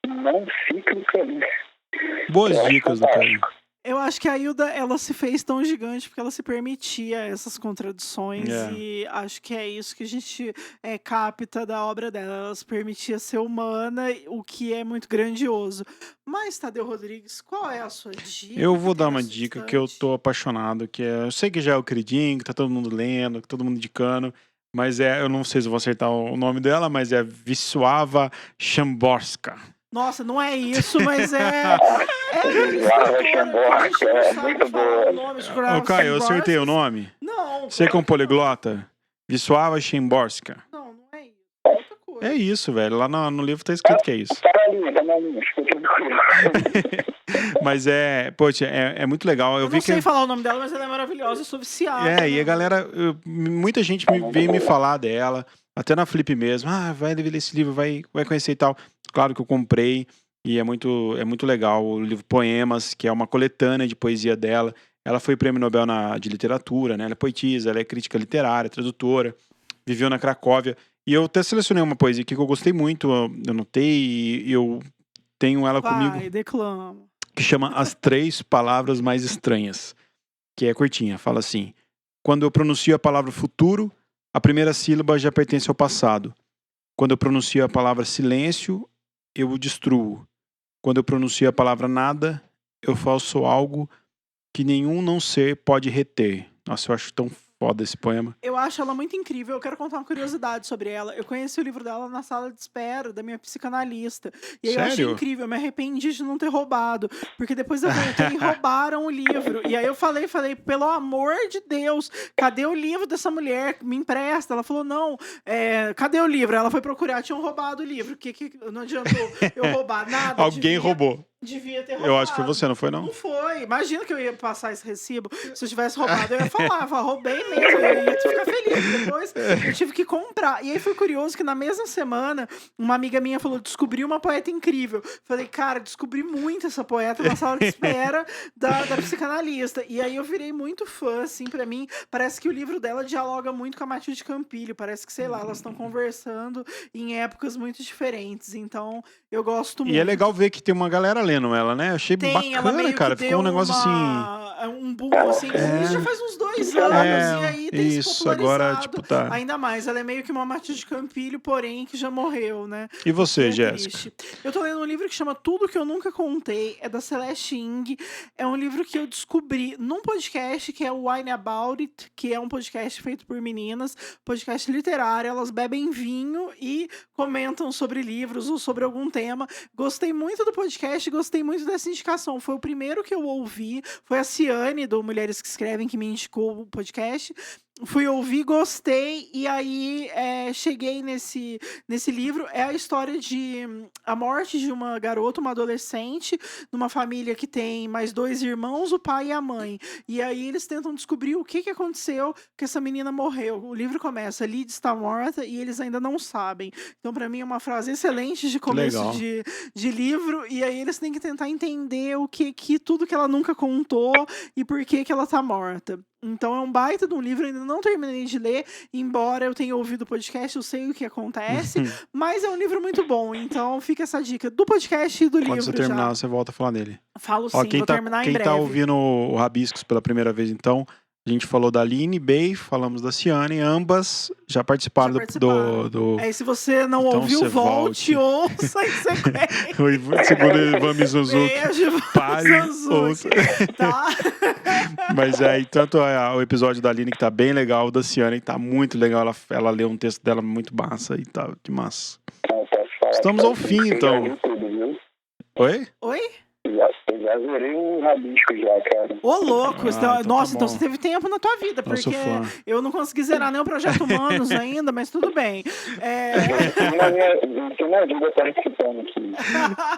não cíclica, né? Boas dicas do Caio. Eu acho que a Hilda, ela se fez tão gigante porque ela se permitia essas contradições e acho que é isso que a gente capta da obra dela. Ela se permitia ser humana, o que é muito grandioso. Mas, Tadeu Rodrigues, qual é a sua dica? Eu vou dar uma dica que eu tô apaixonado, que é... Eu sei que já é o queridinho, que tá todo mundo lendo, que todo mundo indicando, mas eu não sei se eu vou acertar o nome dela, mas é Wisława Szymborska. Nossa, não é isso, mas é muito boa. Ô, Caio, eu acertei o nome? Não. Você que é um poliglota? Wisława Szymborska. Não é isso. É outra coisa. É isso, velho. Lá no livro tá escrito que é isso. Tá na linha, fica tranquilo. Mas poxa, é muito legal. Eu não sei falar o nome dela, mas ela é maravilhosa, eu sou viciado. E a galera, muita gente veio me falar dela. até na Flip mesmo, vai ler esse livro, vai conhecer e tal. Claro que eu comprei e é muito legal. O livro Poemas, que é uma coletânea de poesia dela. Ela foi prêmio Nobel de literatura, né? Ela é poetisa, ela é crítica literária, tradutora, viveu na Cracóvia. E eu até selecionei uma poesia aqui que eu gostei muito, eu notei e eu tenho ela comigo. Vai, declama. Que chama As 3 Palavras Mais Estranhas, que é curtinha, fala assim: quando eu pronuncio a palavra futuro, a primeira sílaba já pertence ao passado. Quando eu pronuncio a palavra silêncio, eu o destruo. Quando eu pronuncio a palavra nada, eu faço algo que nenhum não ser pode reter. Nossa, eu acho tão foda esse poema. Eu acho ela muito incrível. Eu quero contar uma curiosidade sobre ela. Eu conheci o livro dela na sala de espera da minha psicanalista. E aí eu achei Sério? incrível. Eu me arrependi de não ter roubado. Porque depois eu voltei e roubaram o livro. E aí eu falei, pelo amor de Deus, cadê o livro dessa mulher? Me empresta. Ela falou, não, cadê o livro? Ela foi procurar, tinham roubado o livro. Que não adiantou eu roubar nada. Alguém roubou. Devia ter roubado. Eu acho que foi você, não foi não? Não foi. Imagina que eu ia passar esse recibo. Se eu tivesse roubado, eu ia falar, roubei mesmo. Eu ia ficar feliz. Depois eu tive que comprar. E aí foi curioso que na mesma semana, uma amiga minha falou, descobri uma poeta incrível. Falei, cara, descobri muito essa poeta na sala de espera da psicanalista. E aí eu virei muito fã, assim, pra mim. Parece que o livro dela dialoga muito com a Matilde Campilho. Parece que, sei lá, elas estão conversando em épocas muito diferentes. Então, eu gosto muito. E é legal ver que tem uma galera lendo ela, né? Achei bacana, cara. Ficou um negócio assim. Um boom, assim. Isso já faz uns 2 anos. E aí tem isso, agora, tipo, tá. Ainda mais. Ela é meio que uma Matilde Campilho, porém, que já morreu, né? E você, Jéssica? Triste. Eu tô lendo um livro que chama Tudo Que Eu Nunca Contei. É da Celeste Ng. É um livro que eu descobri num podcast que é o Wine About It, que é um podcast feito por meninas, podcast literário. Elas bebem vinho e comentam sobre livros ou sobre algum tema. Gostei muito do podcast, gostei muito dessa indicação. Foi o primeiro que eu ouvi. Foi a Ciane, do Mulheres que Escrevem, que me indicou o podcast. Fui ouvir, gostei, e aí cheguei nesse livro. É a história de a morte de uma garota, uma adolescente, numa família que tem mais 2 irmãos, o pai e a mãe. E aí eles tentam descobrir o que aconteceu, que essa menina morreu. O livro começa, Lid está morta e eles ainda não sabem. Então, para mim, é uma frase excelente de começo de livro. E aí eles têm que tentar entender tudo que ela nunca contou e por que ela tá morta. Então é um baita de um livro, ainda não terminei de ler, embora eu tenha ouvido o podcast, eu sei o que acontece, mas é um livro muito bom, então fica essa dica do podcast e do livro. Quando você terminar, você volta a falar dele. Falo sim, vou terminar em breve. Quem tá ouvindo o Rabiscos pela primeira vez, então, a gente falou da Aline Bey, falamos da Ciane, ambas já participaram do... É, e se você não então ouviu, volte, ouça e sequência. Segundo Ivan Mizunzuki. Beijo, pare, ouça. Tá? Mas tanto o episódio da Aline, que tá bem legal, o da Ciane, que tá muito legal, ela leu um texto dela muito massa e tá de massa. Estamos ao fim, então. Oi? Eu já zerei um rabisco já, cara. Ô, louco! Então nossa, tá então você teve tempo na tua vida, porque eu não consegui zerar nem o Projeto Humanos ainda, mas tudo bem. Eu tenho uma vida participando aqui.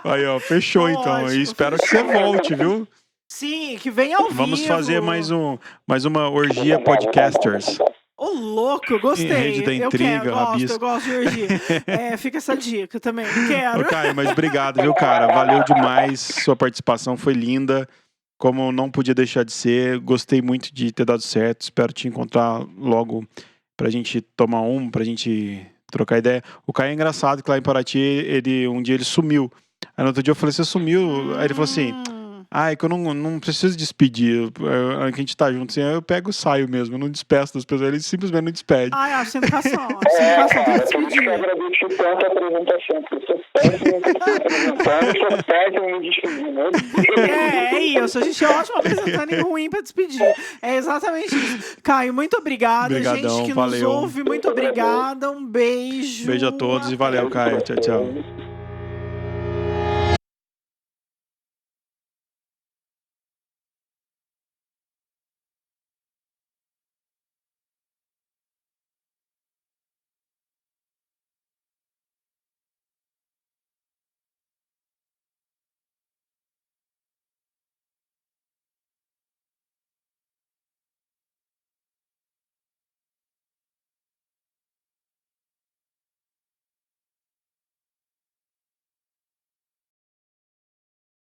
Aí, ó, fechou então. E espero que você volte, viu? Sim, que venha ao vivo. Vamos fazer mais uma orgia podcasters. Ô, louco, eu gostei. Rede da Intriga, eu gosto de orgia. Fica essa dica também, quero. Ô, Caio, mas obrigado, viu, cara? Valeu demais, sua participação foi linda, como não podia deixar de ser. Gostei muito de ter dado certo, espero te encontrar logo pra gente tomar pra gente trocar ideia. O Caio é engraçado, que lá em Paraty, um dia ele sumiu. Aí no outro dia eu falei, você sumiu? Aí ele falou assim... é que eu não preciso despedir. A gente tá junto, assim, eu pego e saio mesmo. Eu não despeço das pessoas. Ele simplesmente não despede. Acho sem educação. Tem que despedir. Eu agradeço tanto a apresentação, porque eu sou péssimo me despedir, É isso. A gente é ótimo apresentando e ruim pra despedir. É exatamente isso. Caio, muito obrigada. Obrigadão, gente que valeu. nos ouve, muito obrigada. Um beijo. Beijo a todos e valeu, Caio. Tchau, tchau.